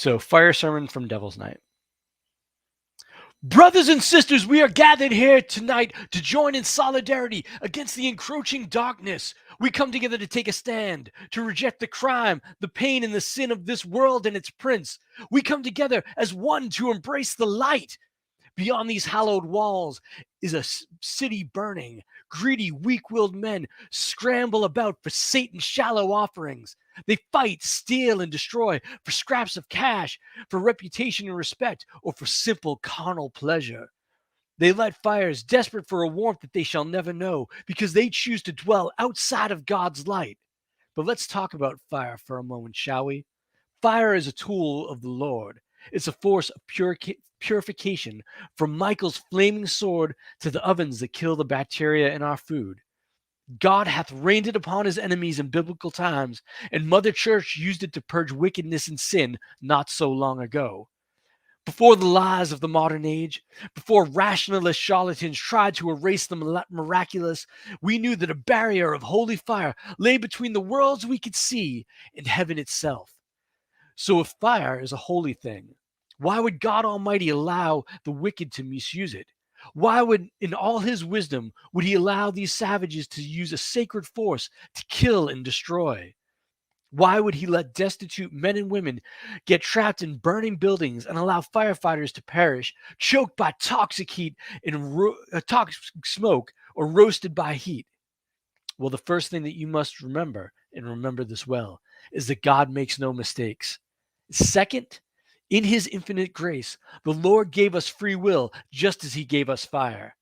So, fire sermon from Devil's Night. Brothers and sisters, we are gathered here tonight to join in solidarity against the encroaching darkness. We come together to take a stand, to reject the crime, the pain, and the sin of this world and its prince. We come together as one to embrace the light. Beyond these hallowed walls is a city burning. Greedy, weak-willed men scramble about for Satan's shallow offerings. They fight, steal, and destroy for scraps of cash, for reputation and respect, or for simple carnal pleasure. They light fires desperate for a warmth that they shall never know because they choose to dwell outside of God's light. But let's talk about fire for a moment, shall we? Fire is a tool of the Lord. It's a force of purification, from Michael's flaming sword to the ovens that kill the bacteria in our food. God hath rained it upon his enemies in biblical times, and Mother Church used it to purge wickedness and sin not so long ago. Before the lies of the modern age, before rationalist charlatans tried to erase the miraculous, we knew that a barrier of holy fire lay between the worlds we could see and heaven itself. So if fire is a holy thing, why would God Almighty allow the wicked to misuse it? Why would, in all his wisdom, would he allow these savages to use a sacred force to kill and destroy? Why would he let destitute men and women get trapped in burning buildings and allow firefighters to perish, choked by toxic heat and toxic smoke, or roasted by heat? Well, the first thing that you must remember, and remember this well, is that God makes no mistakes. Second, in his infinite grace, the Lord gave us free will just as he gave us fire.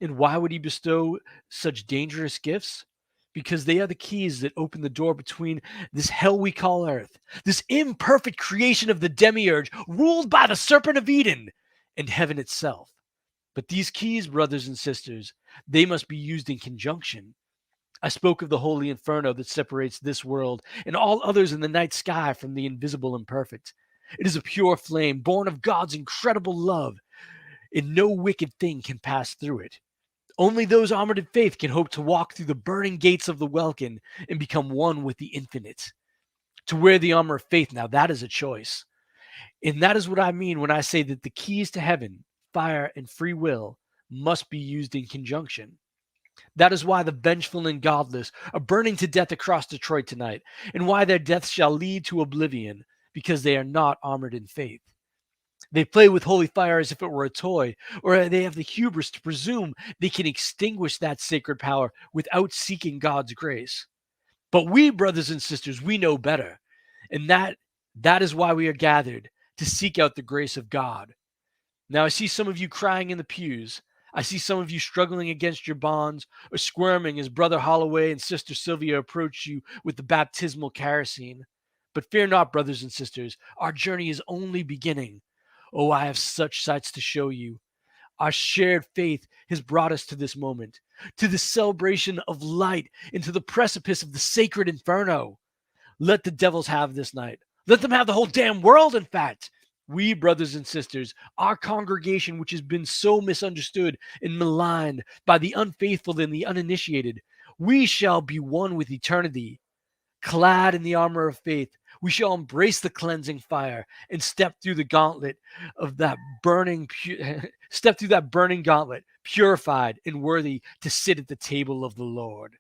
And why would he bestow such dangerous gifts? Because they are the keys that open the door between this hell we call earth, this imperfect creation of the demiurge ruled by the serpent of Eden, and heaven itself. But these keys, brothers and sisters, they must be used in conjunction. I spoke of the holy inferno that separates this world and all others in the night sky from the invisible and perfect. It is a pure flame born of God's incredible love, and no wicked thing can pass through it. Only those armored in faith can hope to walk through the burning gates of the welkin and become one with the infinite. To wear the armor of faith, now that is a choice. And that is what I mean when I say that the keys to heaven, fire, and free will must be used in conjunction. That is why the vengeful and godless are burning to death across Detroit tonight, and why their deaths shall lead to oblivion, because they are not armored in faith. They play with holy fire as if it were a toy, or they have the hubris to presume they can extinguish that sacred power without seeking God's grace. But we, brothers and sisters, we know better. And that is why we are gathered, to seek out the grace of God. Now, I see some of you crying in the pews. I see some of you struggling against your bonds or squirming as Brother Holloway and Sister Sylvia approach you with the baptismal kerosene. But fear not, brothers and sisters, our journey is only beginning. Oh, I have such sights to show you. Our shared faith has brought us to this moment, to the celebration of light, and to the precipice of the sacred inferno. Let the devils have this night. Let them have the whole damn world, in fact. We, brothers and sisters, our congregation, which has been so misunderstood and maligned by the unfaithful and the uninitiated, we shall be one with eternity. Clad in the armor of faith, we shall embrace the cleansing fire and step through the gauntlet of that step through that burning gauntlet, purified and worthy to sit at the table of the Lord.